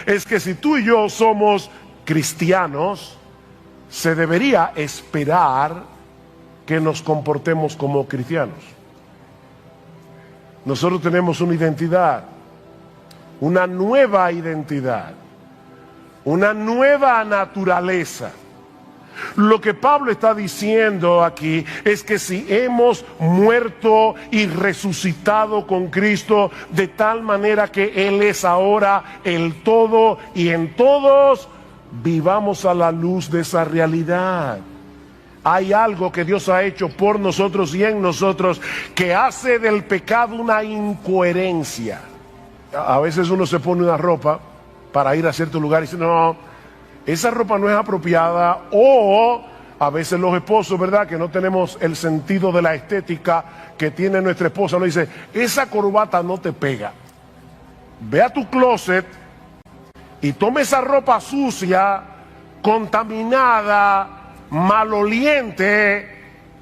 es que si tú y yo somos cristianos, se debería esperar que nos comportemos como cristianos. Nosotros tenemos una identidad, una nueva identidad, una nueva naturaleza. Lo que Pablo está diciendo aquí es que si hemos muerto y resucitado con Cristo de tal manera que Él es ahora el todo y en todos, vivamos a la luz de esa realidad. Hay algo que Dios ha hecho por nosotros y en nosotros que hace del pecado una incoherencia. A veces uno se pone una ropa para ir a cierto lugar y dice, no, esa ropa no es apropiada. O a veces los esposos, ¿verdad?, que no tenemos el sentido de la estética que tiene nuestra esposa, nos dice, esa corbata no te pega. Ve a tu closet y toma esa ropa sucia, contaminada, maloliente,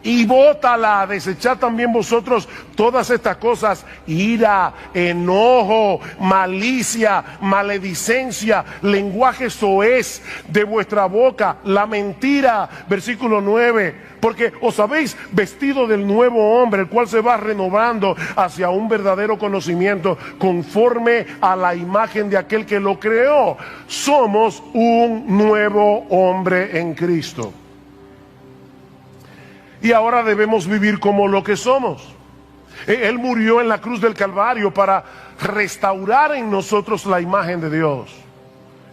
y bótala. Desechad también vosotros todas estas cosas: ira, enojo, malicia, maledicencia, lenguaje soez de vuestra boca, la mentira. Versículo 9: porque os habéis vestido del nuevo hombre, el cual se va renovando hacia un verdadero conocimiento, conforme a la imagen de aquel que lo creó. Somos un nuevo hombre en Cristo. Y ahora debemos vivir como lo que somos. Él murió en la cruz del Calvario para restaurar en nosotros la imagen de Dios.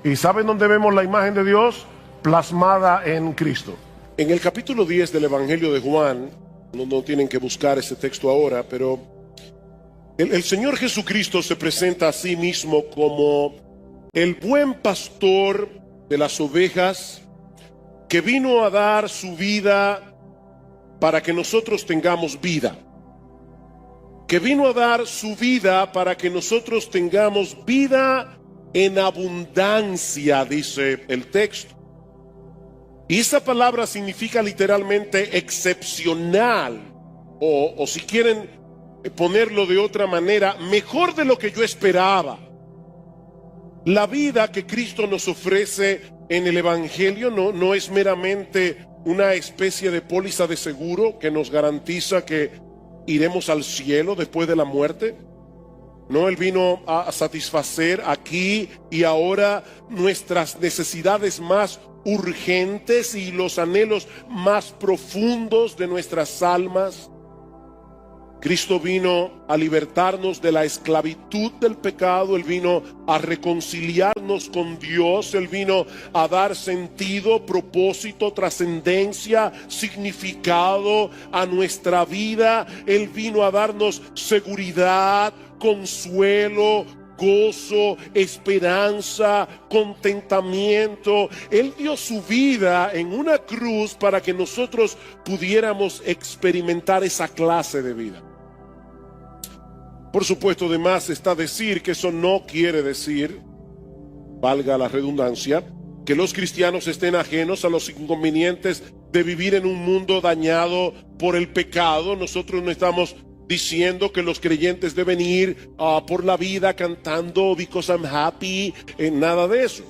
¿Y saben dónde vemos la imagen de Dios? Plasmada en Cristo. En el capítulo 10 del Evangelio de Juan, no tienen que buscar ese texto ahora, pero el Señor Jesucristo se presenta a sí mismo como el buen pastor de las ovejas, que vino a dar su vida para que nosotros tengamos vida, que vino a dar su vida para que nosotros tengamos vida en abundancia, dice el texto. Y esa palabra significa literalmente excepcional, o si quieren ponerlo de otra manera, mejor de lo que yo esperaba. La vida que Cristo nos ofrece en el Evangelio no es meramente una especie de póliza de seguro que nos garantiza que iremos al cielo después de la muerte. No, Él vino a satisfacer aquí y ahora nuestras necesidades más urgentes y los anhelos más profundos de nuestras almas. Cristo vino a libertarnos de la esclavitud del pecado. Él vino a reconciliarnos con Dios. Él vino a dar sentido, propósito, trascendencia, significado a nuestra vida. Él vino a darnos seguridad, consuelo, gozo, esperanza, contentamiento. Él dio su vida en una cruz para que nosotros pudiéramos experimentar esa clase de vida. Por supuesto, además está decir que eso no quiere decir, valga la redundancia, que los cristianos estén ajenos a los inconvenientes de vivir en un mundo dañado por el pecado. Nosotros no estamos diciendo que los creyentes deben ir por la vida cantando "Because I'm happy", nada de eso.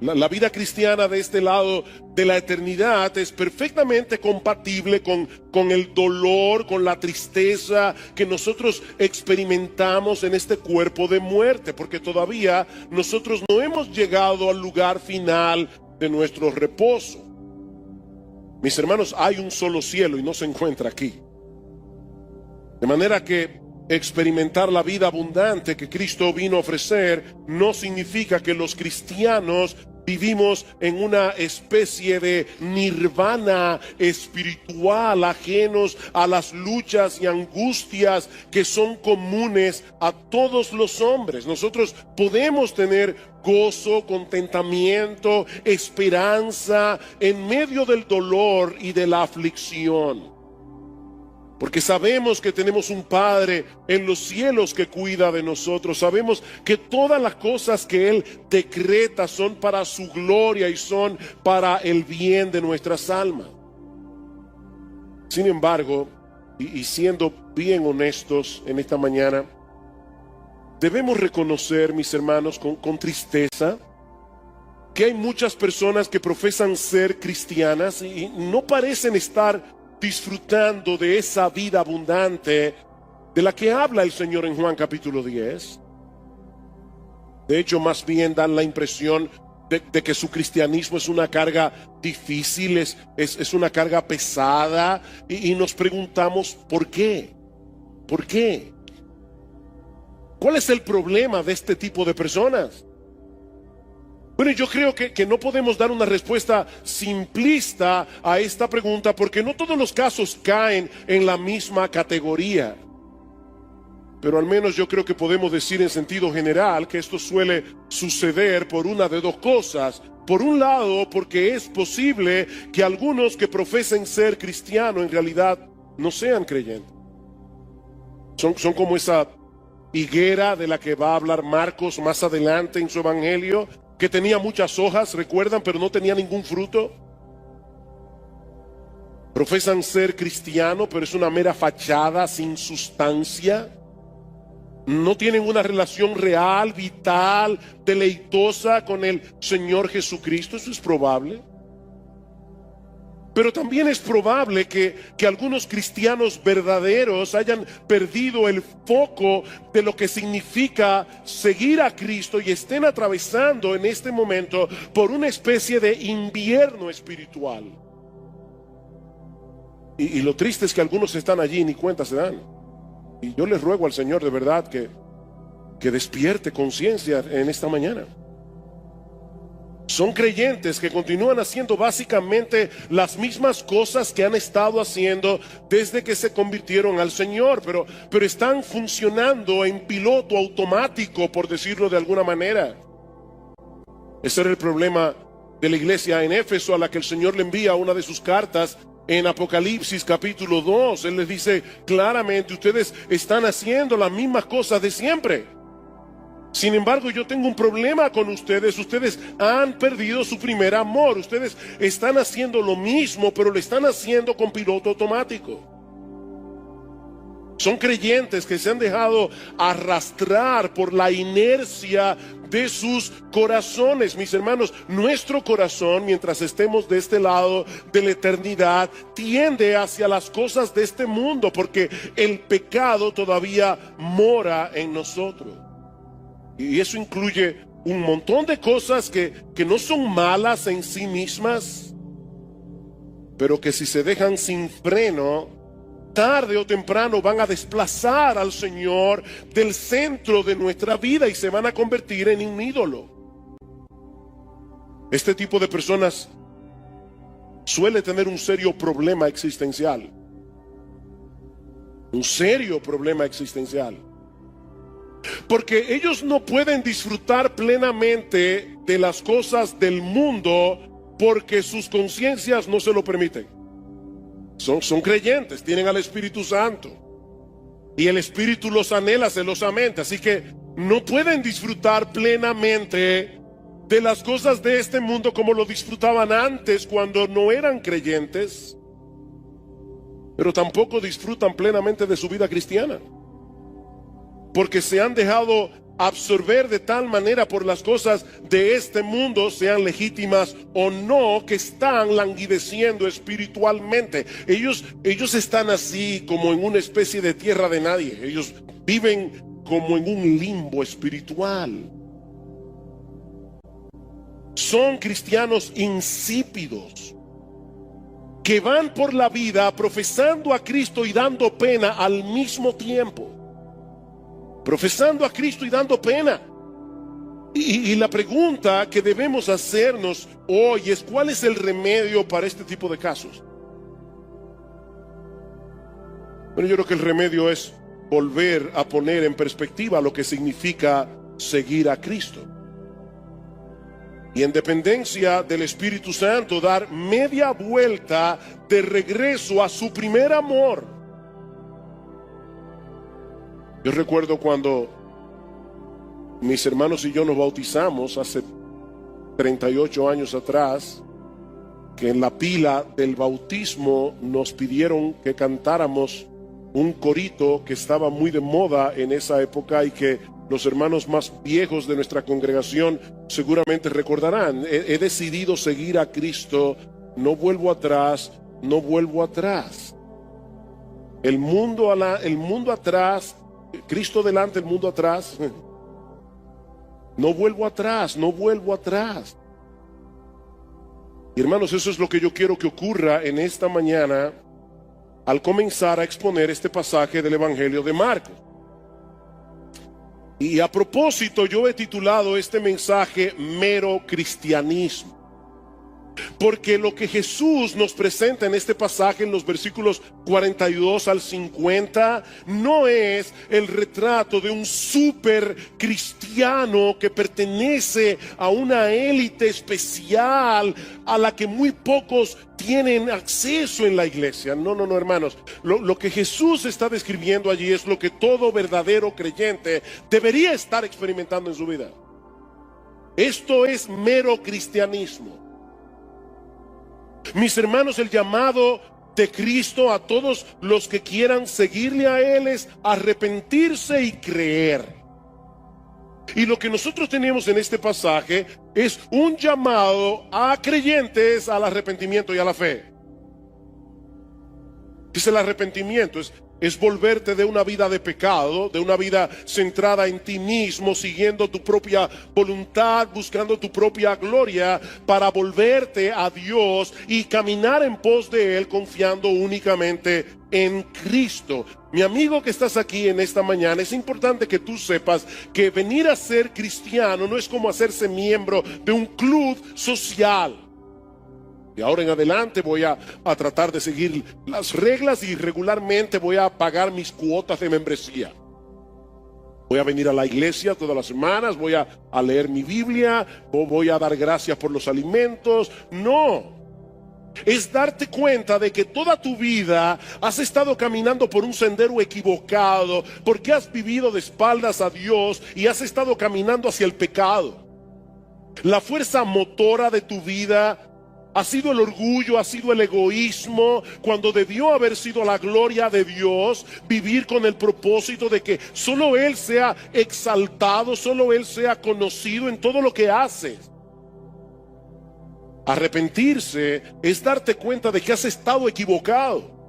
La vida cristiana de este lado de la eternidad es perfectamente compatible con el dolor, con la tristeza que nosotros experimentamos en este cuerpo de muerte, porque todavía nosotros no hemos llegado al lugar final de nuestro reposo. Mis hermanos, hay un solo cielo y no se encuentra aquí. De manera que experimentar la vida abundante que Cristo vino a ofrecer no significa que los cristianos vivimos en una especie de nirvana espiritual, ajenos a las luchas y angustias que son comunes a todos los hombres. Nosotros podemos tener gozo, contentamiento, esperanza en medio del dolor y de la aflicción. Porque sabemos que tenemos un Padre en los cielos que cuida de nosotros. Sabemos que todas las cosas que Él decreta son para su gloria y son para el bien de nuestras almas. Sin embargo, y siendo bien honestos en esta mañana, debemos reconocer, mis hermanos, con tristeza, que hay muchas personas que profesan ser cristianas y no parecen estar disfrutando de esa vida abundante de la que habla el Señor en Juan capítulo 10. De hecho, más bien dan la impresión de que su cristianismo es una carga difícil, es una carga pesada, y nos preguntamos ¿por qué? ¿Por qué? ¿Cuál es el problema de este tipo de personas? Bueno, yo creo que no podemos dar una respuesta simplista a esta pregunta, porque no todos los casos caen en la misma categoría. Pero al menos yo creo que podemos decir en sentido general que esto suele suceder por una de dos cosas. Por un lado, porque es posible que algunos que profesen ser cristianos en realidad no sean creyentes. Son como esa higuera de la que va a hablar Marcos más adelante en su evangelio, que tenía muchas hojas, recuerdan, pero no tenía ningún fruto. Profesan ser cristianos, pero es una mera fachada sin sustancia. No tienen una relación real, vital, deleitosa con el Señor Jesucristo. Eso es probable. Pero también es probable que algunos cristianos verdaderos hayan perdido el foco de lo que significa seguir a Cristo y estén atravesando en este momento por una especie de invierno espiritual. Y lo triste es que algunos están allí y ni cuenta se dan. Y yo les ruego al Señor de verdad que despierte conciencia en esta mañana. Son creyentes que continúan haciendo básicamente las mismas cosas que han estado haciendo desde que se convirtieron al Señor, pero están funcionando en piloto automático, por decirlo de alguna manera. Ese era el problema de la iglesia en Éfeso, a la que el Señor le envía una de sus cartas en Apocalipsis capítulo 2. Él les dice claramente: ustedes están haciendo las mismas cosas de siempre. Sin embargo, yo tengo un problema con ustedes. Ustedes han perdido su primer amor. Ustedes están haciendo lo mismo, pero lo están haciendo con piloto automático. Son creyentes que se han dejado arrastrar por la inercia de sus corazones. Mis hermanos, nuestro corazón, mientras estemos de este lado de la eternidad, tiende hacia las cosas de este mundo, porque el pecado todavía mora en nosotros. Y eso incluye un montón de cosas que no son malas en sí mismas, pero que si se dejan sin freno, tarde o temprano van a desplazar al Señor del centro de nuestra vida y se van a convertir en un ídolo. Este tipo de personas suele tener un serio problema existencial. Un serio problema existencial. Porque ellos no pueden disfrutar plenamente de las cosas del mundo porque sus conciencias no se lo permiten. Son creyentes, tienen al Espíritu Santo y el Espíritu los anhela celosamente, así que no pueden disfrutar plenamente de las cosas de este mundo como lo disfrutaban antes cuando no eran creyentes, pero tampoco disfrutan plenamente de su vida cristiana, porque se han dejado absorber de tal manera por las cosas de este mundo, sean legítimas o no, que están languideciendo espiritualmente. Ellos están así como en una especie de tierra de nadie. Ellos viven como en un limbo espiritual. Son cristianos insípidos que van por la vida profesando a Cristo y dando pena al mismo tiempo. Profesando a Cristo y dando pena. Y la pregunta que debemos hacernos hoy es: ¿cuál es el remedio para este tipo de casos? Bueno, yo creo que el remedio es volver a poner en perspectiva lo que significa seguir a Cristo. Y en dependencia del Espíritu Santo, dar media vuelta de regreso a su primer amor. Yo recuerdo cuando mis hermanos y yo nos bautizamos hace 38 años atrás, que en la pila del bautismo nos pidieron que cantáramos un corito que estaba muy de moda en esa época y que los hermanos más viejos de nuestra congregación seguramente recordarán. He decidido seguir a Cristo, no vuelvo atrás, no vuelvo atrás. El mundo atrás, Cristo delante, el mundo atrás. No vuelvo atrás, no vuelvo atrás. Y hermanos, eso es lo que yo quiero que ocurra en esta mañana al comenzar a exponer este pasaje del Evangelio de Marcos. Y a propósito, yo he titulado este mensaje Mero Cristianismo. Porque lo que Jesús nos presenta en este pasaje, en los versículos 42 al 50, no es el retrato de un super cristiano que pertenece a una élite especial a la que muy pocos tienen acceso en la iglesia. No, hermanos. Lo que Jesús está describiendo allí es lo que todo verdadero creyente debería estar experimentando en su vida. Esto es mero cristianismo. Mis hermanos, el llamado de Cristo a todos los que quieran seguirle a Él es arrepentirse y creer. Y lo que nosotros tenemos en este pasaje es un llamado a creyentes al arrepentimiento y a la fe. Dice, el arrepentimiento es volverte de una vida de pecado, de una vida centrada en ti mismo, siguiendo tu propia voluntad, buscando tu propia gloria, para volverte a Dios y caminar en pos de Él, confiando únicamente en Cristo. Mi amigo que estás aquí en esta mañana, es importante que tú sepas que venir a ser cristiano no es como hacerse miembro de un club social. De ahora en adelante voy a tratar de seguir las reglas y regularmente voy a pagar mis cuotas de membresía. Voy a venir a la iglesia todas las semanas, voy a leer mi Biblia, voy a dar gracias por los alimentos. No. Es darte cuenta de que toda tu vida has estado caminando por un sendero equivocado, porque has vivido de espaldas a Dios y has estado caminando hacia el pecado. La fuerza motora de tu vida ha sido el orgullo, ha sido el egoísmo, cuando debió haber sido la gloria de Dios, vivir con el propósito de que solo Él sea exaltado, solo Él sea conocido en todo lo que haces. Arrepentirse es darte cuenta de que has estado equivocado.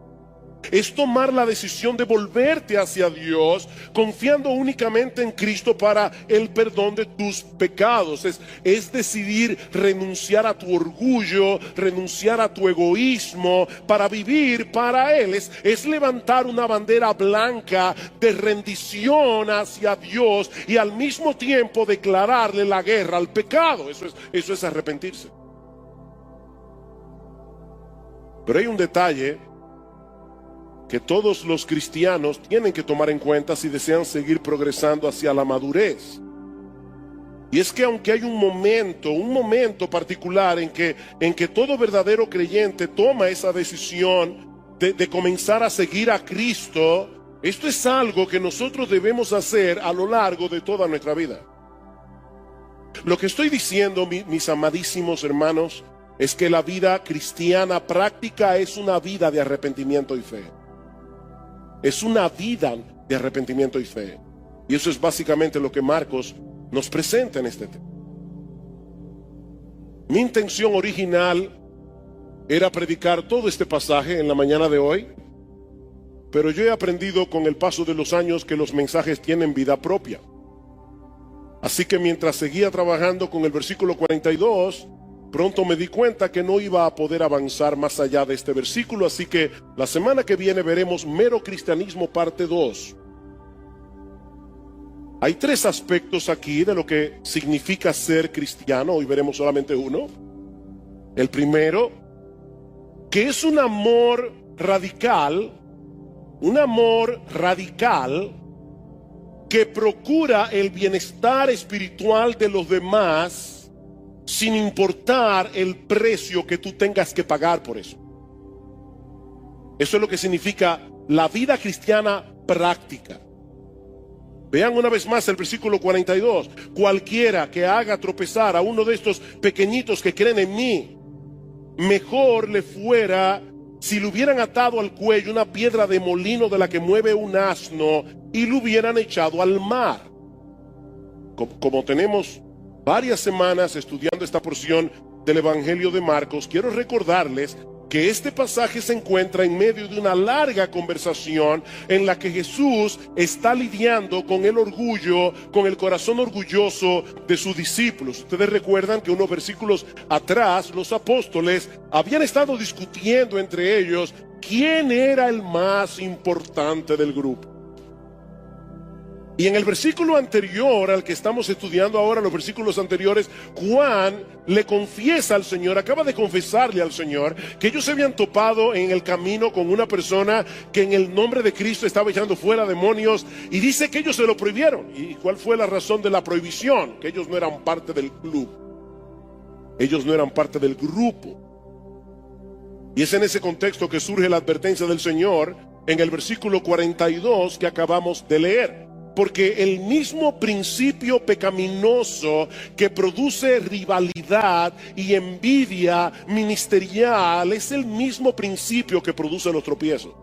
Es tomar la decisión de volverte hacia Dios, confiando únicamente en Cristo para el perdón de tus pecados. Es decidir renunciar a tu orgullo, renunciar a tu egoísmo para vivir para Él. Es levantar una bandera blanca de rendición hacia Dios y al mismo tiempo declararle la guerra al pecado. Eso es arrepentirse. Pero hay un detalle que todos los cristianos tienen que tomar en cuenta si desean seguir progresando hacia la madurez. Y es que aunque hay un momento particular en que todo verdadero creyente toma esa decisión de comenzar a seguir a Cristo, esto es algo que nosotros debemos hacer a lo largo de toda nuestra vida. Lo que estoy diciendo, mis amadísimos hermanos, es que la vida cristiana práctica es una vida de arrepentimiento y fe. Es una vida de arrepentimiento y fe. Y eso es básicamente lo que Marcos nos presenta en este tema. Mi intención original era predicar todo este pasaje en la mañana de hoy, pero yo he aprendido con el paso de los años que los mensajes tienen vida propia. Así que mientras seguía trabajando con el versículo 42, pronto me di cuenta que no iba a poder avanzar más allá de este versículo, así que la semana que viene veremos Mero Cristianismo parte 2. Hay 3 aspectos aquí de lo que significa ser cristiano, hoy veremos solamente uno. El primero, que es un amor radical que procura el bienestar espiritual de los demás, sin importar el precio que tú tengas que pagar por eso. Eso es lo que significa la vida cristiana práctica. Vean una vez más el versículo 42. Cualquiera que haga tropezar a uno de estos pequeñitos que creen en mí, mejor le fuera si le hubieran atado al cuello una piedra de molino de la que mueve un asno y lo hubieran echado al mar. como tenemos varias semanas estudiando esta porción del Evangelio de Marcos, quiero recordarles que este pasaje se encuentra en medio de una larga conversación en la que Jesús está lidiando con el orgullo, con el corazón orgulloso de sus discípulos. Ustedes recuerdan que unos versículos atrás los apóstoles habían estado discutiendo entre ellos quién era el más importante del grupo. Y en el versículo anterior al que estamos estudiando ahora, los versículos anteriores, Juan le confiesa al Señor, acaba de confesarle al Señor que ellos se habían topado en el camino con una persona que en el nombre de Cristo estaba echando fuera demonios, y dice que ellos se lo prohibieron. ¿Y cuál fue la razón de la prohibición? Que ellos no eran parte del club, ellos no eran parte del grupo. Y es en ese contexto que surge la advertencia del Señor en el versículo 42 que acabamos de leer. Porque el mismo principio pecaminoso que produce rivalidad y envidia ministerial es el mismo principio que produce los tropiezos.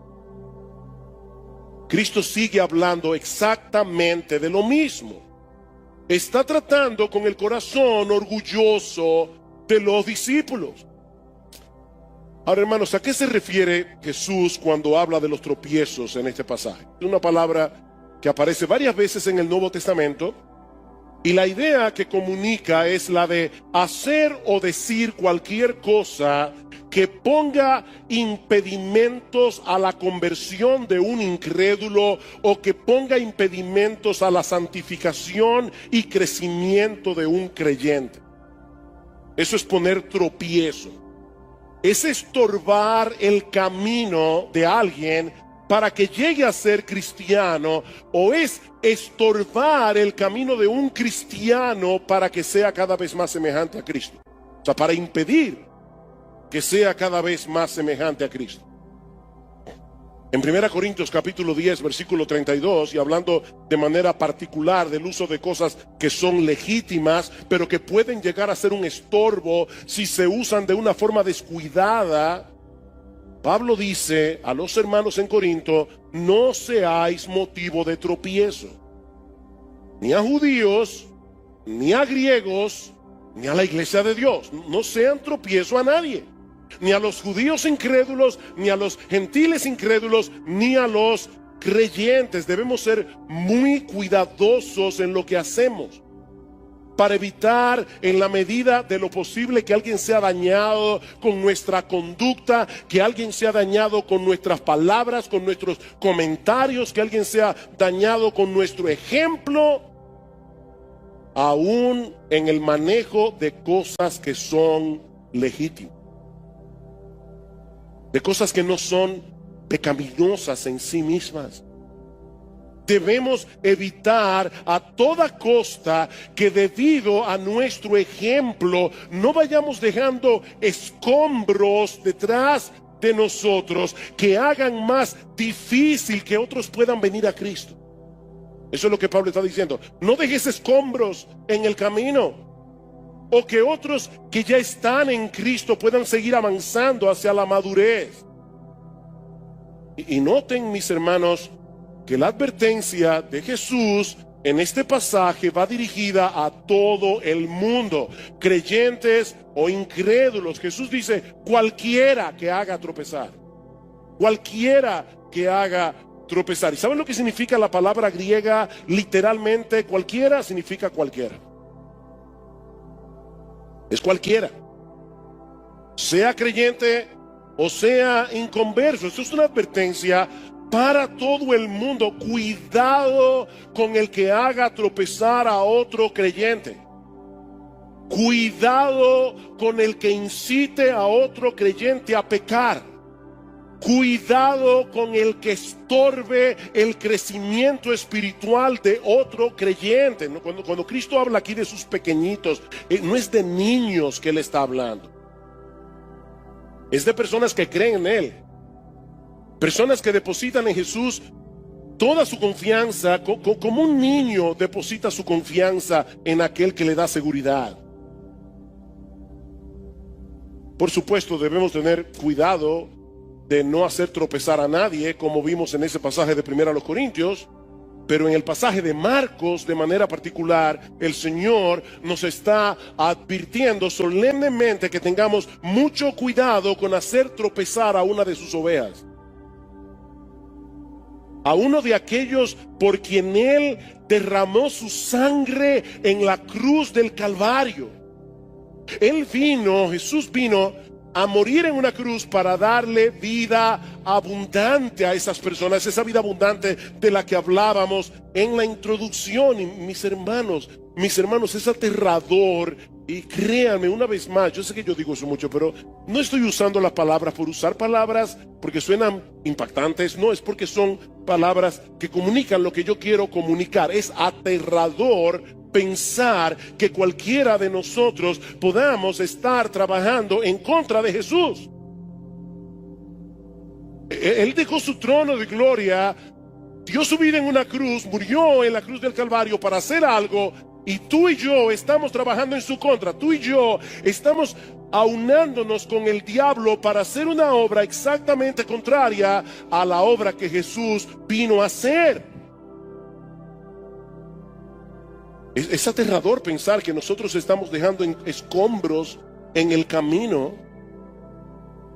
Cristo sigue hablando exactamente de lo mismo. Está tratando con el corazón orgulloso de los discípulos. Ahora, hermanos, ¿a qué se refiere Jesús cuando habla de los tropiezos en este pasaje? Es una palabra que aparece varias veces en el Nuevo Testamento, y la idea que comunica es la de hacer o decir cualquier cosa que ponga impedimentos a la conversión de un incrédulo o que ponga impedimentos a la santificación y crecimiento de un creyente. Eso es poner tropiezo. Es estorbar el camino de alguien para que llegue a ser cristiano, o es estorbar el camino de un cristiano para que sea cada vez más semejante a Cristo. O sea, para impedir que sea cada vez más semejante a Cristo. En 1 Corintios capítulo 10, versículo 32, y hablando de manera particular del uso de cosas que son legítimas, pero que pueden llegar a ser un estorbo si se usan de una forma descuidada, Pablo dice a los hermanos en Corinto: no seáis motivo de tropiezo, ni a judíos, ni a griegos, ni a la iglesia de Dios. No sean tropiezo a nadie, ni a los judíos incrédulos, ni a los gentiles incrédulos, ni a los creyentes. Debemos ser muy cuidadosos en lo que hacemos, para evitar en la medida de lo posible que alguien sea dañado con nuestra conducta, que alguien sea dañado con nuestras palabras, con nuestros comentarios, que alguien sea dañado con nuestro ejemplo, aún en el manejo de cosas que son legítimas, de cosas que no son pecaminosas en sí mismas. Debemos evitar a toda costa que debido a nuestro ejemplo no vayamos dejando escombros detrás de nosotros que hagan más difícil que otros puedan venir a Cristo. Eso es lo que Pablo está diciendo. No dejes escombros en el camino, o que otros que ya están en Cristo puedan seguir avanzando hacia la madurez. Y noten, mis hermanos, que la advertencia de Jesús en este pasaje va dirigida a todo el mundo, creyentes o incrédulos. Jesús dice: cualquiera que haga tropezar, cualquiera que haga tropezar. ¿Y saben lo que significa la palabra griega? Literalmente, cualquiera significa cualquiera. Es cualquiera, sea creyente o sea inconverso. Esto es una advertencia para todo el mundo. Cuidado con el que haga tropezar a otro creyente. Cuidado con el que incite a otro creyente a pecar. Cuidado con el que estorbe el crecimiento espiritual de otro creyente. Cuando Cristo habla aquí de sus pequeñitos, no es de niños que Él está hablando. Es de personas que creen en Él. Personas que depositan en Jesús toda su confianza, como un niño deposita su confianza en aquel que le da seguridad. Por supuesto, debemos tener cuidado de no hacer tropezar a nadie, como vimos en ese pasaje de 1 Corintios, Pero en el pasaje de Marcos, de manera particular, el Señor nos está advirtiendo solemnemente que tengamos mucho cuidado con hacer tropezar a una de sus ovejas. A uno de aquellos por quien Él derramó su sangre en la cruz del Calvario. Jesús vino a morir en una cruz para darle vida abundante a esas personas, esa vida abundante de la que hablábamos en la introducción. Y mis hermanos, es aterrador. Y créanme, una vez más, yo sé que yo digo eso mucho, pero no estoy usando las palabras por usar palabras porque suenan impactantes, no, es porque son palabras que comunican lo que yo quiero comunicar. Es aterrador pensar que cualquiera de nosotros podamos estar trabajando en contra de Jesús. Él dejó su trono de gloria, dio su vida en una cruz, murió en la cruz del Calvario para hacer algo, y tú y yo estamos trabajando en su contra. Tú y yo estamos aunándonos con el diablo para hacer una obra exactamente contraria a la obra que Jesús vino a hacer. Es aterrador pensar que nosotros estamos dejando escombros en el camino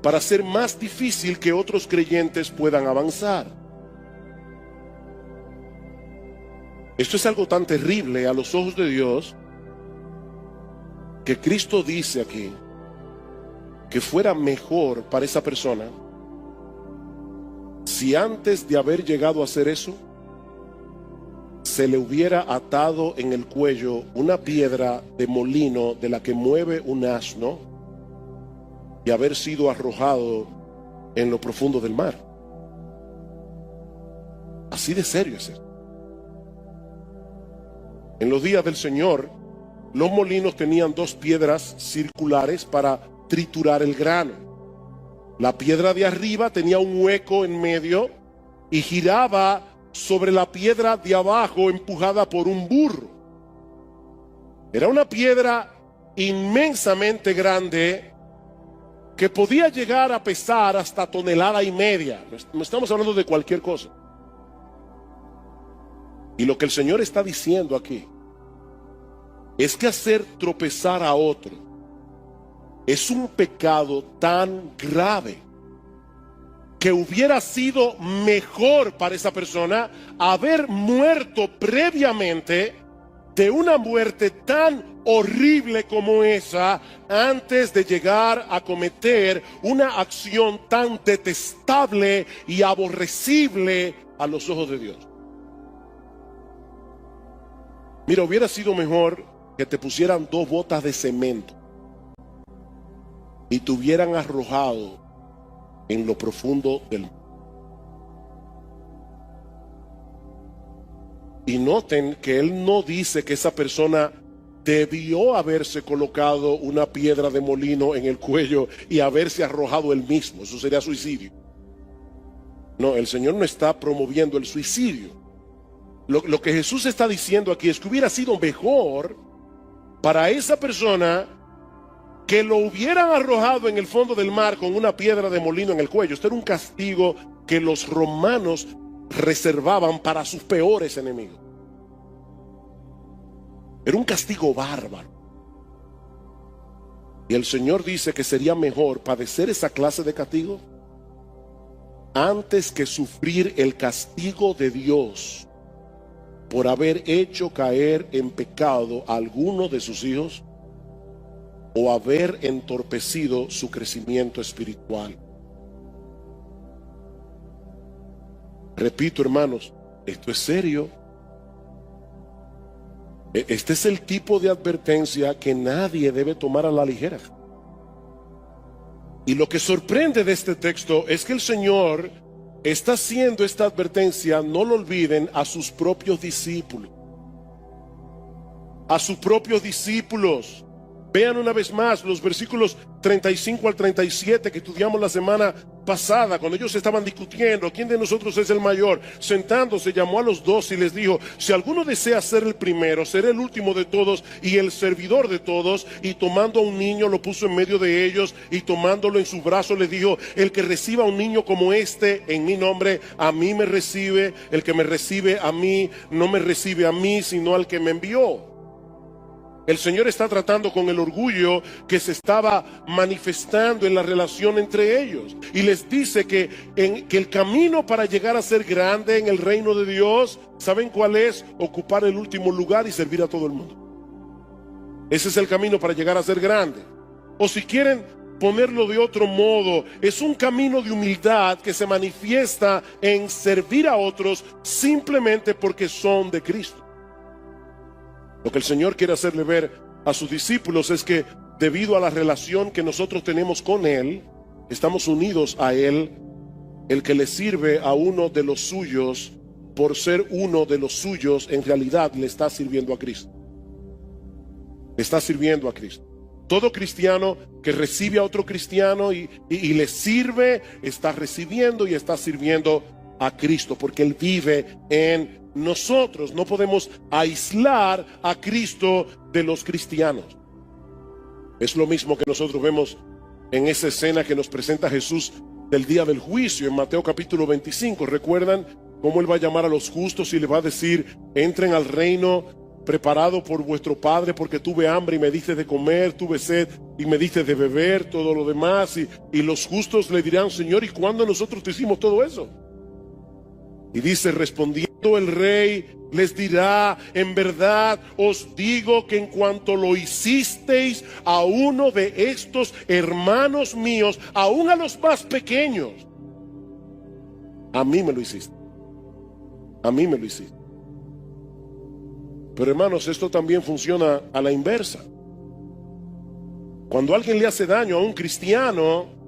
para hacer más difícil que otros creyentes puedan avanzar. Esto es algo tan terrible a los ojos de Dios que Cristo dice aquí que fuera mejor para esa persona si antes de haber llegado a hacer eso se le hubiera atado en el cuello una piedra de molino de la que mueve un asno y haber sido arrojado en lo profundo del mar. Así de serio es esto. En los días del Señor, los molinos tenían dos piedras circulares para triturar el grano. La piedra de arriba tenía un hueco en medio y giraba sobre la piedra de abajo empujada por un burro. Era una piedra inmensamente grande que podía llegar a pesar hasta 1,5 toneladas. No estamos hablando de cualquier cosa. Y lo que el Señor está diciendo aquí es que hacer tropezar a otro es un pecado tan grave que hubiera sido mejor para esa persona haber muerto previamente de una muerte tan horrible como esa antes de llegar a cometer una acción tan detestable y aborrecible a los ojos de Dios. Mira, hubiera sido mejor que te pusieran 2 botas de cemento y te hubieran arrojado en lo profundo del mar. Y noten que él no dice que esa persona debió haberse colocado una piedra de molino en el cuello y haberse arrojado él mismo. Eso sería suicidio. No, el Señor no está promoviendo el suicidio. Lo que Jesús está diciendo aquí es que hubiera sido mejor para esa persona que lo hubieran arrojado en el fondo del mar con una piedra de molino en el cuello. Esto era un castigo que los romanos reservaban para sus peores enemigos. Era un castigo bárbaro. Y el Señor dice que sería mejor padecer esa clase de castigo antes que sufrir el castigo de Dios por haber hecho caer en pecado a alguno de sus hijos o haber entorpecido su crecimiento espiritual. Repito, hermanos, esto es serio. Este es el tipo de advertencia que nadie debe tomar a la ligera. Y lo que sorprende de este texto es que el Señor está haciendo esta advertencia, no lo olviden, a sus propios discípulos. A sus propios discípulos. Vean una vez más los versículos 35 al 37 que estudiamos la semana pasada, cuando ellos estaban discutiendo quién de nosotros es el mayor. Sentándose, llamó a los 12 y les dijo: si alguno desea ser el primero, será el último de todos y el servidor de todos. Y tomando a un niño, lo puso en medio de ellos, y tomándolo en su brazo les dijo: el que reciba a un niño como este en mi nombre, a mí me recibe. El que me recibe a mí, no me recibe a mí, sino al que me envió. El Señor está tratando con el orgullo que se estaba manifestando en la relación entre ellos. Y les dice que el camino para llegar a ser grande en el reino de Dios, ¿saben cuál es? Ocupar el último lugar y servir a todo el mundo. Ese es el camino para llegar a ser grande. O si quieren ponerlo de otro modo, es un camino de humildad que se manifiesta en servir a otros simplemente porque son de Cristo. Lo que el Señor quiere hacerle ver a sus discípulos es que debido a la relación que nosotros tenemos con Él, estamos unidos a Él. El que le sirve a uno de los suyos, por ser uno de los suyos, en realidad le está sirviendo a Cristo. Le está sirviendo a Cristo. Todo cristiano que recibe a otro cristiano y le sirve, está recibiendo y está sirviendo a Cristo, porque Él vive en nosotros. No podemos aislar a Cristo de los cristianos. Es lo mismo que nosotros vemos en esa escena que nos presenta Jesús del día del juicio en Mateo capítulo 25. ¿Recuerdan cómo Él va a llamar a los justos y le va a decir: entren al reino preparado por vuestro Padre, porque tuve hambre y me diste de comer, tuve sed y me diste de beber, todo lo demás? Y los justos le dirán: Señor, ¿y cuándo nosotros te hicimos todo eso? Y dice: respondiendo el rey les dirá: en verdad os digo que en cuanto lo hicisteis a uno de estos hermanos míos, aun a los más pequeños, a mí me lo hiciste. A mí me lo hiciste. Pero hermanos, esto también funciona a la inversa. Cuando alguien le hace daño a un cristiano,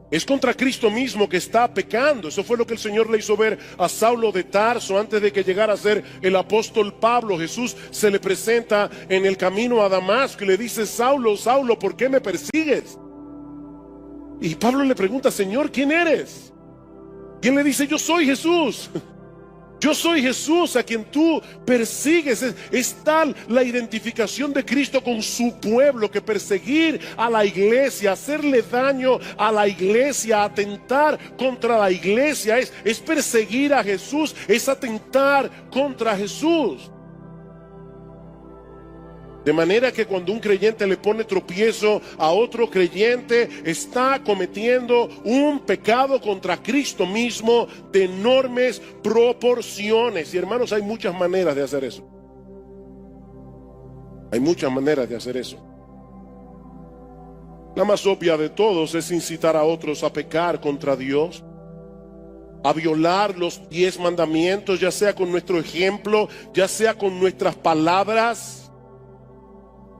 es contra Cristo mismo que está pecando. Eso fue lo que el Señor le hizo ver a Saulo de Tarso antes de que llegara a ser el apóstol Pablo. Jesús se le presenta en el camino a Damasco y le dice: Saulo, Saulo, ¿por qué me persigues? Y Pablo le pregunta: Señor, ¿quién eres? Y él le dice: yo soy Jesús. Yo soy Jesús a quien tú persigues. Es tal la identificación de Cristo con su pueblo que perseguir a la iglesia, hacerle daño a la iglesia, atentar contra la iglesia, es perseguir a Jesús, es atentar contra Jesús. De manera que cuando un creyente le pone tropiezo a otro creyente, está cometiendo un pecado contra Cristo mismo de enormes proporciones. Y hermanos, hay muchas maneras de hacer eso. Hay muchas maneras de hacer eso. La más obvia de todos es incitar a otros a pecar contra Dios, a violar los 10 mandamientos, ya sea con nuestro ejemplo, ya sea con nuestras palabras.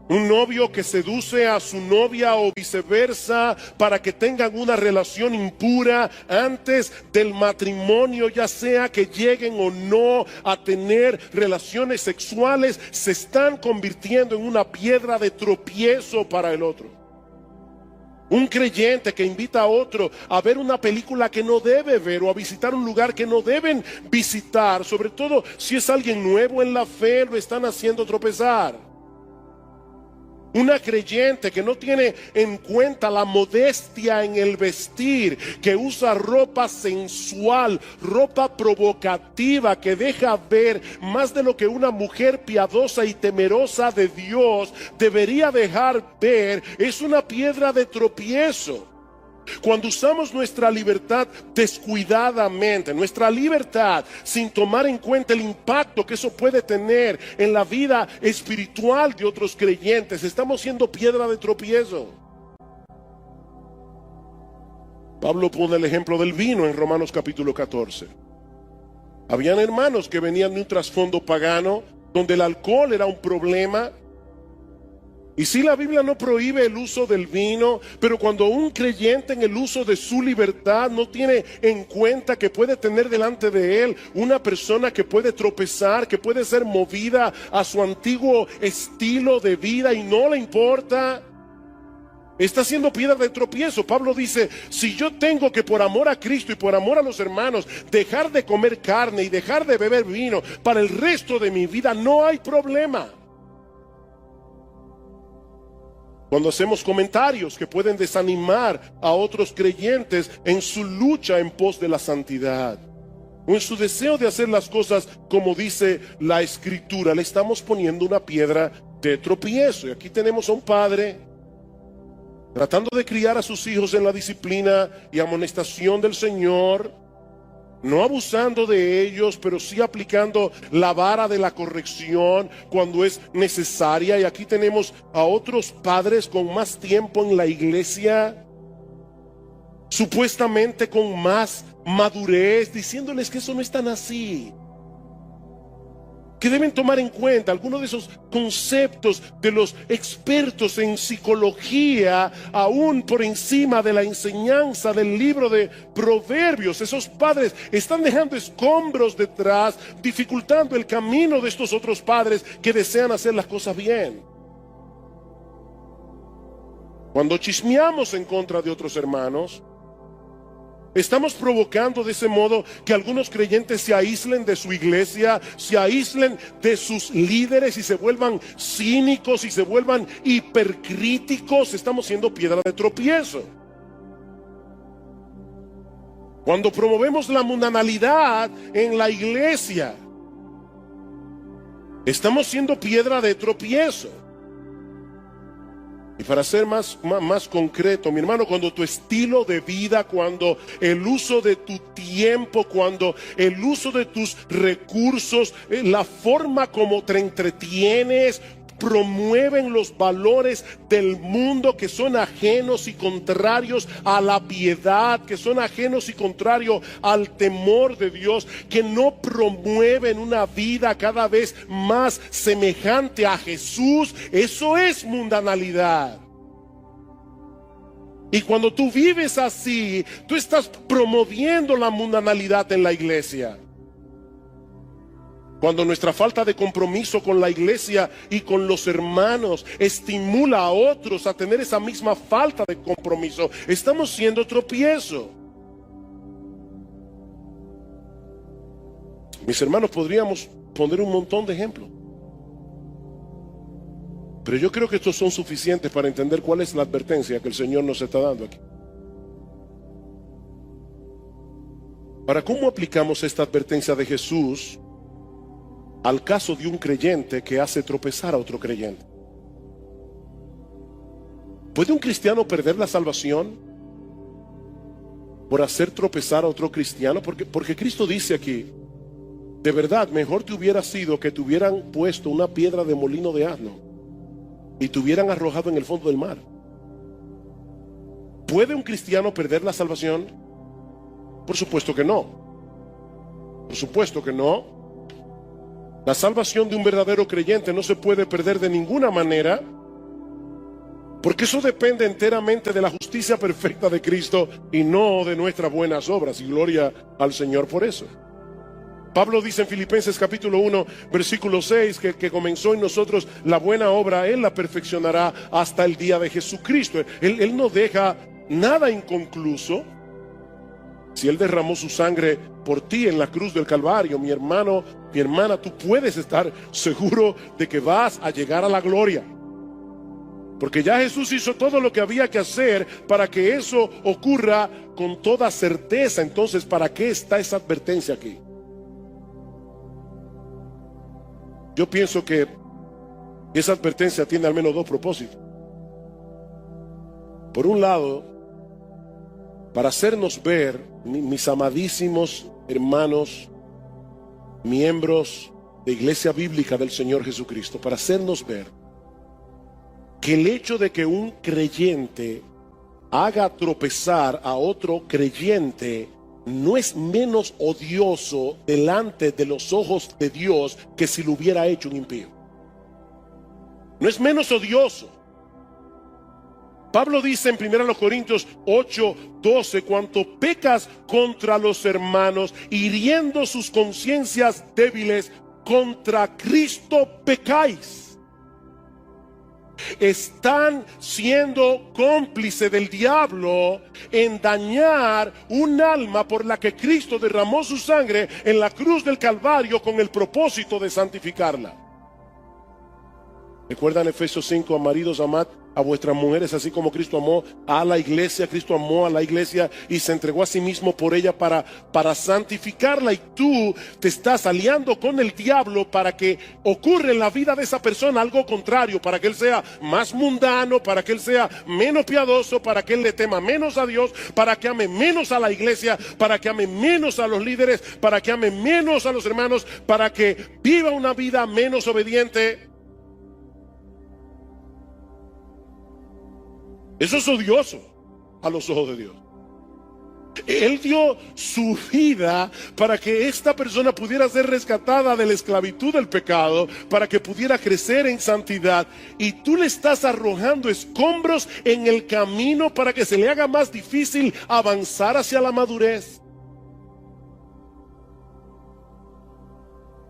Un novio que seduce a su novia o viceversa para que tengan una relación impura antes del matrimonio, ya sea que lleguen o no a tener relaciones sexuales, se están convirtiendo en una piedra de tropiezo para el otro. Un creyente que invita a otro a ver una película que no debe ver o a visitar un lugar que no deben visitar, sobre todo si es alguien nuevo en la fe, lo están haciendo tropezar. Una creyente que no tiene en cuenta la modestia en el vestir, que usa ropa sensual, ropa provocativa, que deja ver más de lo que una mujer piadosa y temerosa de Dios debería dejar ver, es una piedra de tropiezo. Cuando usamos nuestra libertad descuidadamente, nuestra libertad sin tomar en cuenta el impacto que eso puede tener en la vida espiritual de otros creyentes, estamos siendo piedra de tropiezo. Pablo pone el ejemplo del vino en Romanos capítulo 14. Habían hermanos que venían de un trasfondo pagano, donde el alcohol era un problema. Y sí, la Biblia no prohíbe el uso del vino, pero cuando un creyente en el uso de su libertad no tiene en cuenta que puede tener delante de él una persona que puede tropezar, que puede ser movida a su antiguo estilo de vida y no le importa, está siendo piedra de tropiezo. Pablo dice, si yo tengo que por amor a Cristo y por amor a los hermanos dejar de comer carne y dejar de beber vino para el resto de mi vida, no hay problema. Cuando hacemos comentarios que pueden desanimar a otros creyentes en su lucha en pos de la santidad o en su deseo de hacer las cosas como dice la Escritura, le estamos poniendo una piedra de tropiezo. Y aquí tenemos a un padre tratando de criar a sus hijos en la disciplina y amonestación del Señor, no abusando de ellos, pero sí aplicando la vara de la corrección cuando es necesaria. Y aquí tenemos a otros padres con más tiempo en la iglesia, supuestamente con más madurez, diciéndoles que eso no es tan así, que deben tomar en cuenta algunos de esos conceptos de los expertos en psicología, aún por encima de la enseñanza del libro de Proverbios. Esos padres están dejando escombros detrás, dificultando el camino de estos otros padres que desean hacer las cosas bien. Cuando chismeamos en contra de otros hermanos, estamos provocando de ese modo que algunos creyentes se aíslen de su iglesia, se aíslen de sus líderes y se vuelvan cínicos y se vuelvan hipercríticos. Estamos siendo piedra de tropiezo. Cuando promovemos la mundanalidad en la iglesia, estamos siendo piedra de tropiezo. Y para ser más concreto, mi hermano, cuando tu estilo de vida, cuando el uso de tu tiempo, cuando el uso de tus recursos, la forma como te entretienes, promueven los valores del mundo que son ajenos y contrarios a la piedad, que son ajenos y contrarios al temor de Dios, que no promueven una vida cada vez más semejante a Jesús, eso es mundanalidad. Y cuando tú vives así, tú estás promoviendo la mundanalidad en la iglesia. Cuando nuestra falta de compromiso con la iglesia y con los hermanos estimula a otros a tener esa misma falta de compromiso, estamos siendo tropiezo. Mis hermanos, podríamos poner un montón de ejemplos, pero yo creo que estos son suficientes para entender cuál es la advertencia que el Señor nos está dando aquí. Ahora, ¿cómo aplicamos esta advertencia de Jesús al caso de un creyente que hace tropezar a otro creyente? ¿Puede un cristiano perder la salvación por hacer tropezar a otro cristiano? Porque Cristo dice aquí, de verdad, mejor te hubiera sido que te hubieran puesto una piedra de molino de asno y te hubieran arrojado en el fondo del mar. ¿Puede un cristiano perder la salvación? Por supuesto que no. Por supuesto que no. La salvación de un verdadero creyente no se puede perder de ninguna manera, porque eso depende enteramente de la justicia perfecta de Cristo y no de nuestras buenas obras. Y gloria al Señor por eso. Pablo dice en Filipenses capítulo 1, versículo 6, que comenzó en nosotros la buena obra, Él la perfeccionará hasta el día de Jesucristo. Él no deja nada inconcluso. Si Él derramó su sangre por ti en la cruz del Calvario, mi hermano, mi hermana, tú puedes estar seguro de que vas a llegar a la gloria. Porque ya Jesús hizo todo lo que había que hacer para que eso ocurra con toda certeza. Entonces, ¿para qué está esa advertencia aquí? Yo pienso que esa advertencia tiene al menos dos propósitos. Por un lado, para hacernos ver, mis amadísimos hermanos, miembros de Iglesia Bíblica del Señor Jesucristo, para hacernos ver que el hecho de que un creyente haga tropezar a otro creyente no es menos odioso delante de los ojos de Dios que si lo hubiera hecho un impío. No es menos odioso. Pablo dice en 1 Corintios 8:12, cuanto pecas contra los hermanos, hiriendo sus conciencias débiles, contra Cristo pecáis. Están siendo cómplices del diablo en dañar un alma por la que Cristo derramó su sangre en la cruz del Calvario con el propósito de santificarla. ¿Recuerdan Efesios 5? Maridos, amad a vuestras mujeres así como Cristo amó a la iglesia. Cristo amó a la iglesia y se entregó a sí mismo por ella para santificarla. Y tú te estás aliando con el diablo para que ocurra en la vida de esa persona algo contrario, para que él sea más mundano, para que él sea menos piadoso, para que él le tema menos a Dios, para que ame menos a la iglesia, para que ame menos a los líderes, para que ame menos a los hermanos, para que viva una vida menos obediente. Eso es odioso a los ojos de Dios. Él dio su vida para que esta persona pudiera ser rescatada de la esclavitud del pecado, para que pudiera crecer en santidad, y tú le estás arrojando escombros en el camino para que se le haga más difícil avanzar hacia la madurez,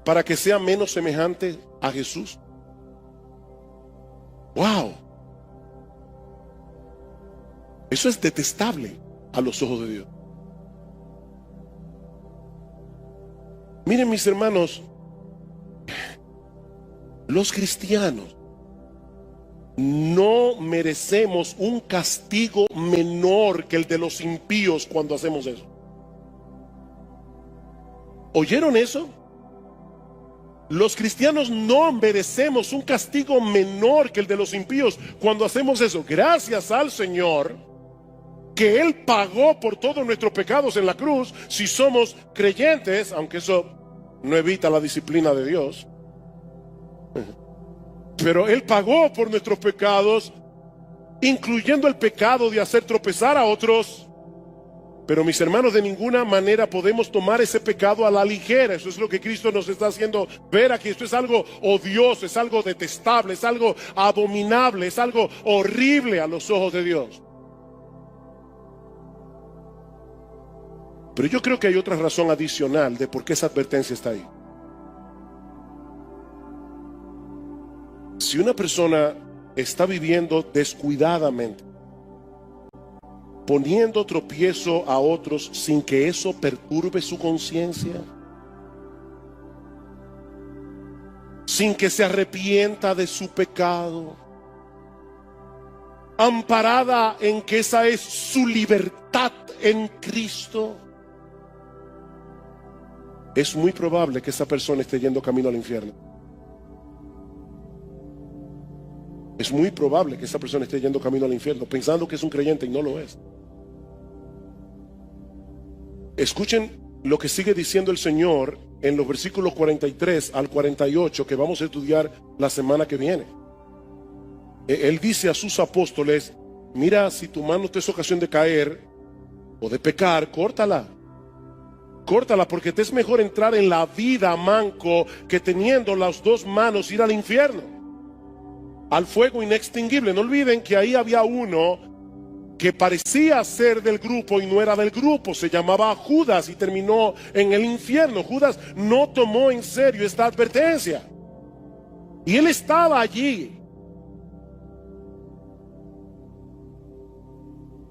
para que sea menos semejante a Jesús. ¡Wow! Eso es detestable a los ojos de Dios. Miren, mis hermanos, los cristianos no merecemos un castigo menor que el de los impíos cuando hacemos eso. ¿Oyeron eso? Los cristianos no merecemos un castigo menor que el de los impíos cuando hacemos eso. Gracias al Señor que Él pagó por todos nuestros pecados en la cruz, si somos creyentes, aunque eso no evita la disciplina de Dios. Pero Él pagó por nuestros pecados, incluyendo el pecado de hacer tropezar a otros. Pero, mis hermanos, de ninguna manera podemos tomar ese pecado a la ligera. Eso es lo que Cristo nos está haciendo ver aquí. Esto es algo odioso, es algo detestable, es algo abominable, es algo horrible a los ojos de Dios. Pero yo creo que hay otra razón adicional de por qué esa advertencia está ahí. Si una persona está viviendo descuidadamente, poniendo tropiezo a otros sin que eso perturbe su conciencia, sin que se arrepienta de su pecado, amparada en que esa es su libertad en Cristo, es muy probable que esa persona esté yendo camino al infierno. Es muy probable que esa persona esté yendo camino al infierno, pensando que es un creyente y no lo es. Escuchen lo que sigue diciendo el Señor en los versículos 43 al 48 que vamos a estudiar la semana que viene. Él dice a sus apóstoles: mira, si tu mano te es ocasión de caer o de pecar, córtala. Córtala, porque te es mejor entrar en la vida manco que teniendo las dos manos ir al infierno, al fuego inextinguible. No olviden que ahí había uno que parecía ser del grupo y no era del grupo. Se llamaba Judas y terminó en el infierno. Judas no tomó en serio esta advertencia y él estaba allí.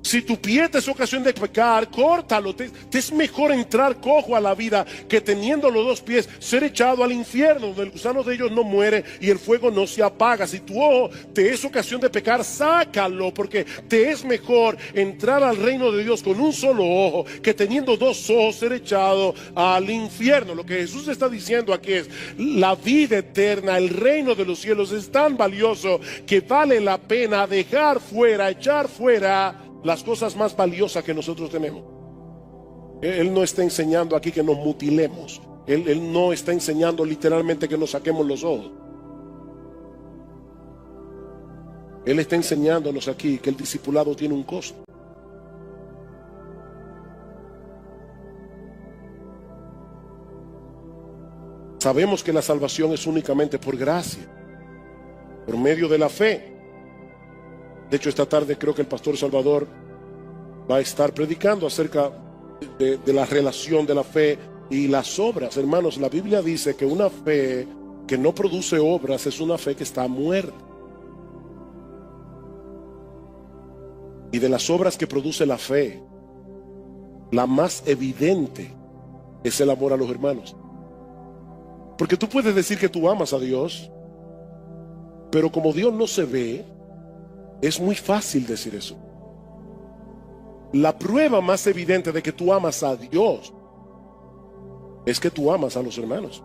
Si tu pie te es ocasión de pecar, córtalo. Te es mejor entrar cojo a la vida que teniendo los dos pies ser echado al infierno, donde el gusano de ellos no muere y el fuego no se apaga. Si tu ojo te es ocasión de pecar, sácalo, porque te es mejor entrar al reino de Dios con un solo ojo que teniendo dos ojos ser echado al infierno. Lo que Jesús está diciendo aquí es: la vida eterna, el reino de los cielos es tan valioso que vale la pena dejar fuera, echar fuera las cosas más valiosas que nosotros tenemos. Él no está enseñando aquí que nos mutilemos. Él no está enseñando literalmente que nos saquemos los ojos. Él está enseñándonos aquí que el discipulado tiene un costo. Sabemos que la salvación es únicamente por gracia, por medio de la fe. De hecho, esta tarde creo que el pastor Salvador va a estar predicando acerca de la relación de la fe y las obras. Hermanos, la Biblia dice que una fe que no produce obras es una fe que está muerta. Y de las obras que produce la fe, la más evidente es el amor a los hermanos. Porque tú puedes decir que tú amas a Dios, pero como Dios no se ve, es muy fácil decir eso. La prueba más evidente de que tú amas a Dios es que tú amas a los hermanos.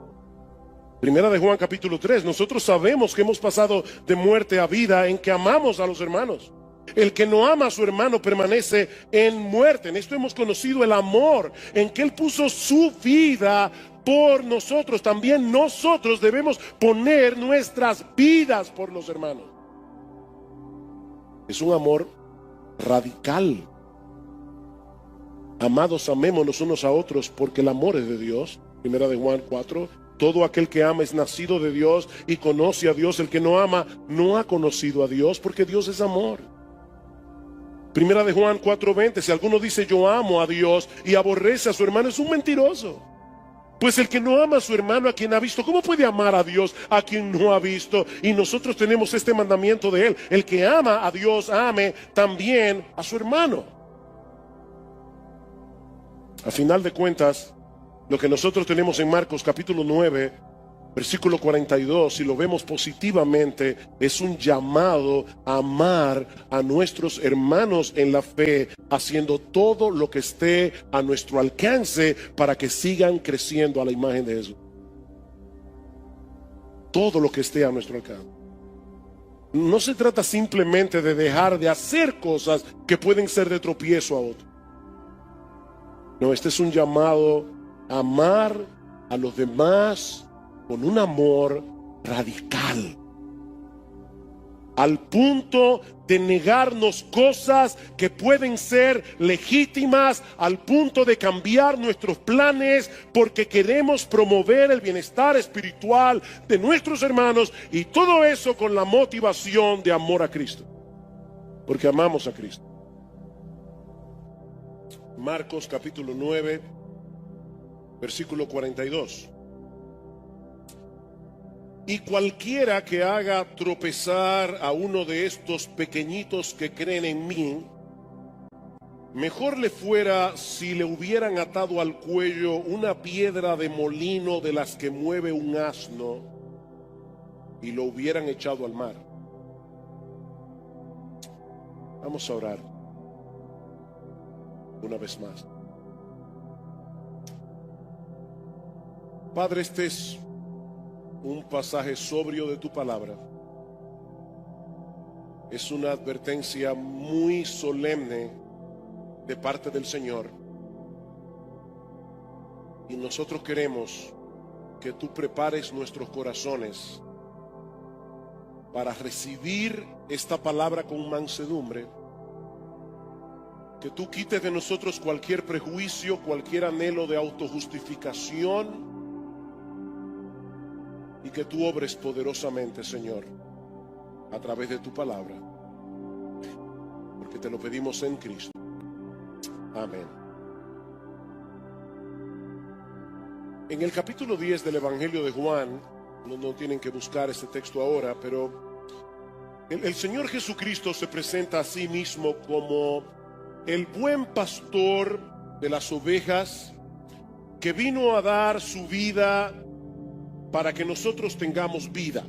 Primera de Juan capítulo 3, nosotros sabemos que hemos pasado de muerte a vida en que amamos a los hermanos. El que no ama a su hermano permanece en muerte. En esto hemos conocido el amor, en que Él puso su vida por nosotros. También nosotros debemos poner nuestras vidas por los hermanos. Es un amor radical. Amados, amémonos unos a otros porque el amor es de Dios. Primera de Juan 4. Todo aquel que ama es nacido de Dios y conoce a Dios. El que no ama no ha conocido a Dios, porque Dios es amor. Primera de Juan 4:20. Si alguno dice yo amo a Dios y aborrece a su hermano, es un mentiroso. Pues el que no ama a su hermano a quien ha visto, ¿cómo puede amar a Dios a quien no ha visto? Y nosotros tenemos este mandamiento de Él: el que ama a Dios, ame también a su hermano. A final de cuentas, lo que nosotros tenemos en Marcos capítulo 9, versículo 42, si lo vemos positivamente, es un llamado a amar a nuestros hermanos en la fe, haciendo todo lo que esté a nuestro alcance para que sigan creciendo a la imagen de Jesús. Todo lo que esté a nuestro alcance. No se trata simplemente de dejar de hacer cosas que pueden ser de tropiezo a otros. No, este es un llamado a amar a los demás con un amor radical, al punto de negarnos cosas que pueden ser legítimas, al punto de cambiar nuestros planes porque queremos promover el bienestar espiritual de nuestros hermanos, y todo eso con la motivación de amor a Cristo, porque amamos a Cristo. Marcos capítulo 9, versículo 42. Y cualquiera que haga tropezar a uno de estos pequeñitos que creen en mí, mejor le fuera si le hubieran atado al cuello una piedra de molino de las que mueve un asno y lo hubieran echado al mar. Vamos a orar una vez más. Padre, este es un pasaje sobrio de tu palabra. Es una advertencia muy solemne de parte del Señor. Y nosotros queremos que tú prepares nuestros corazones para recibir esta palabra con mansedumbre. Que tú quites de nosotros cualquier prejuicio, cualquier anhelo de autojustificación, y que tú obres poderosamente, Señor, a través de tu palabra, porque te lo pedimos en Cristo. Amén. En el capítulo 10 del Evangelio de Juan, no tienen que buscar este texto ahora, pero el Señor Jesucristo se presenta a sí mismo como el buen pastor de las ovejas, que vino a dar su vida para que nosotros tengamos vida,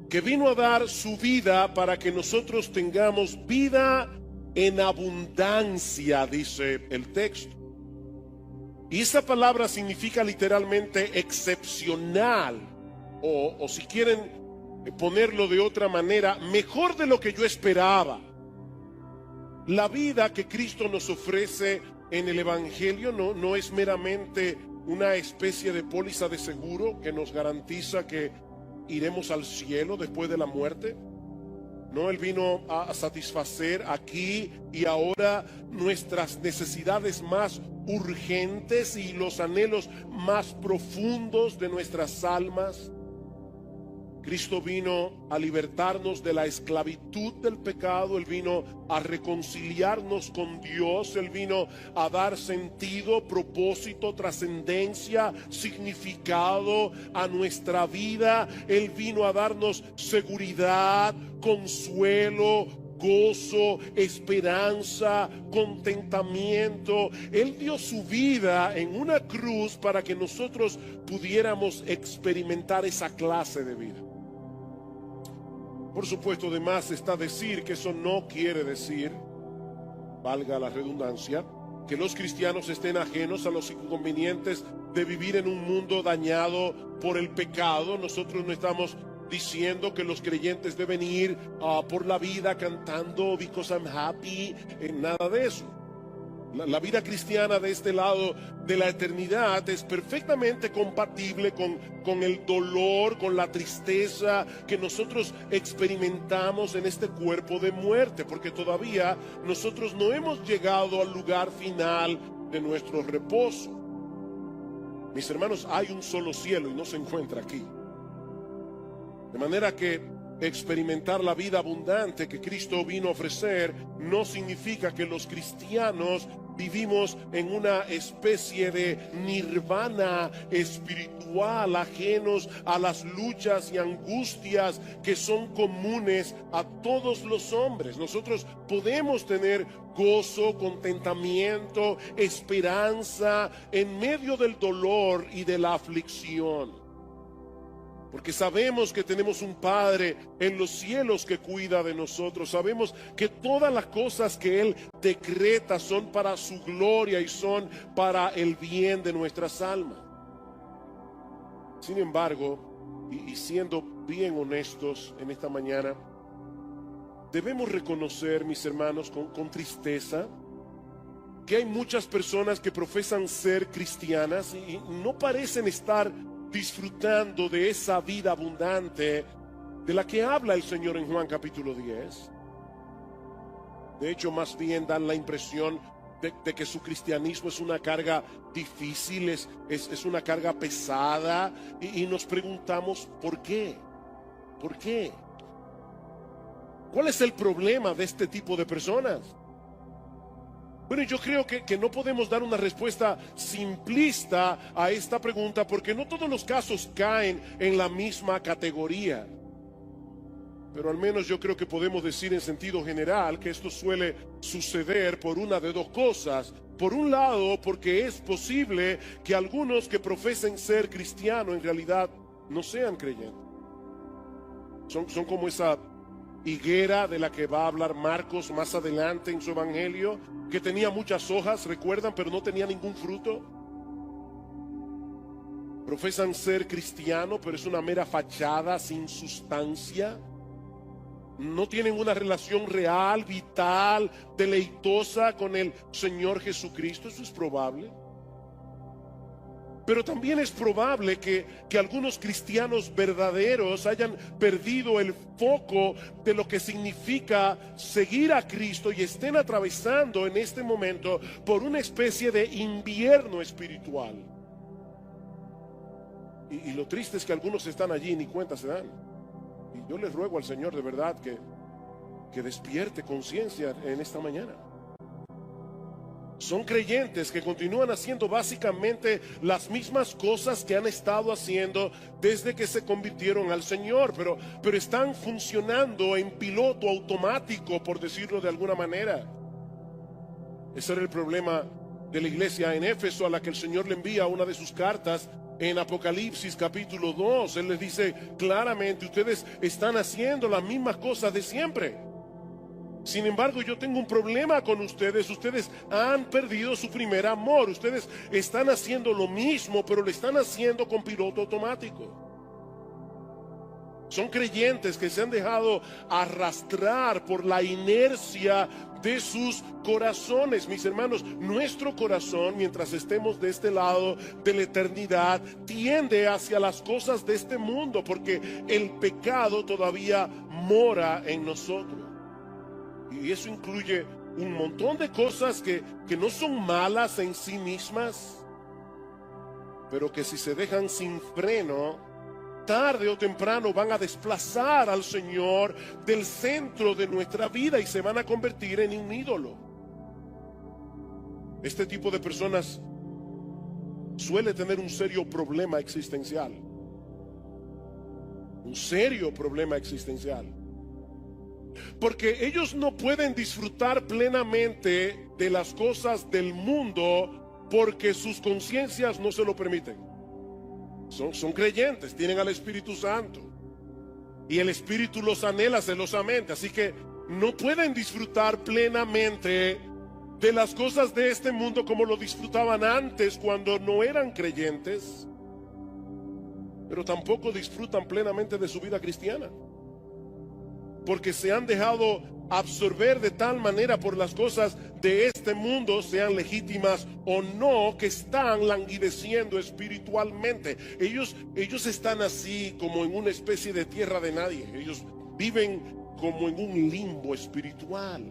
que vino a dar su vida para que nosotros tengamos vida en abundancia, dice el texto. Y esa palabra significa literalmente excepcional, o si quieren ponerlo de otra manera, mejor de lo que yo esperaba. La vida que Cristo nos ofrece en el Evangelio no es meramente una especie de póliza de seguro que nos garantiza que iremos al cielo después de la muerte. No, Él vino a satisfacer aquí y ahora nuestras necesidades más urgentes y los anhelos más profundos de nuestras almas. Cristo vino a libertarnos de la esclavitud del pecado. Él vino a reconciliarnos con Dios. Él vino a dar sentido, propósito, trascendencia, significado a nuestra vida. Él vino a darnos seguridad, consuelo, gozo, esperanza, contentamiento. Él dio su vida en una cruz para que nosotros pudiéramos experimentar esa clase de vida. Por supuesto, de más está decir que eso no quiere decir, valga la redundancia, que los cristianos estén ajenos a los inconvenientes de vivir en un mundo dañado por el pecado. Nosotros no estamos diciendo que los creyentes deben ir por la vida cantando "Because I'm happy", nada de eso. La vida cristiana de este lado de la eternidad es perfectamente compatible con el dolor, con la tristeza que nosotros experimentamos en este cuerpo de muerte, porque todavía nosotros no hemos llegado al lugar final de nuestro reposo. Mis hermanos, hay un solo cielo y no se encuentra aquí. De manera que experimentar la vida abundante que Cristo vino a ofrecer no significa que los cristianos vivimos en una especie de nirvana espiritual, ajenos a las luchas y angustias que son comunes a todos los hombres. Nosotros podemos tener gozo, contentamiento, esperanza en medio del dolor y de la aflicción. Porque sabemos que tenemos un Padre en los cielos que cuida de nosotros. Sabemos que todas las cosas que Él decreta son para su gloria y son para el bien de nuestras almas. Sin embargo, y siendo bien honestos en esta mañana, debemos reconocer, mis hermanos, con tristeza, que hay muchas personas que profesan ser cristianas y no parecen estar disfrutando de esa vida abundante de la que habla el Señor en Juan capítulo 10. De hecho, más bien dan la impresión de que su cristianismo es una carga difícil, es una carga pesada, y nos preguntamos ¿por qué? ¿Por qué? ¿Cuál es el problema de este tipo de personas? Bueno, yo creo que no podemos dar una respuesta simplista a esta pregunta, porque no todos los casos caen en la misma categoría. Pero al menos yo creo que podemos decir en sentido general que esto suele suceder por una de dos cosas. Por un lado, porque es posible que algunos que profesen ser cristianos en realidad no sean creyentes. Son como esa higuera de la que va a hablar Marcos más adelante en su evangelio, que tenía muchas hojas, recuerdan, pero no tenía ningún fruto. Profesan ser cristianos, pero es una mera fachada sin sustancia. No tienen una relación real, vital, deleitosa con el Señor Jesucristo. Eso es probable. Pero también es probable que algunos cristianos verdaderos hayan perdido el foco de lo que significa seguir a Cristo y estén atravesando en este momento por una especie de invierno espiritual. Y lo triste es que algunos están allí y ni cuenta se dan. Y yo les ruego al Señor de verdad que despierte conciencia en esta mañana. Son creyentes que continúan haciendo básicamente las mismas cosas que han estado haciendo desde que se convirtieron al Señor, pero están funcionando en piloto automático, por decirlo de alguna manera. Ese era el problema de la iglesia en Éfeso, a la que el Señor le envía una de sus cartas en Apocalipsis capítulo 2. Él les dice claramente: ustedes están haciendo las mismas cosas de siempre. Sin embargo, yo tengo un problema con ustedes. Ustedes han perdido su primer amor. Ustedes están haciendo lo mismo, pero lo están haciendo con piloto automático. Son creyentes que se han dejado arrastrar por la inercia de sus corazones. Mis hermanos, nuestro corazón, mientras estemos de este lado de la eternidad, tiende hacia las cosas de este mundo, porque el pecado todavía mora en nosotros. Y eso incluye un montón de cosas que no son malas en sí mismas, pero que si se dejan sin freno, tarde o temprano van a desplazar al Señor del centro de nuestra vida y se van a convertir en un ídolo. Este tipo de personas suele tener un serio problema existencial. Un serio problema existencial. Porque ellos no pueden disfrutar plenamente de las cosas del mundo porque sus conciencias no se lo permiten. Son creyentes, tienen al Espíritu Santo. Y el Espíritu los anhela celosamente. Así que no pueden disfrutar plenamente de las cosas de este mundo como lo disfrutaban antes cuando no eran creyentes. Pero tampoco disfrutan plenamente de su vida cristiana. Porque se han dejado absorber de tal manera por las cosas de este mundo, sean legítimas o no, que están languideciendo espiritualmente. Ellos están así como en una especie de tierra de nadie. Ellos viven como en un limbo espiritual.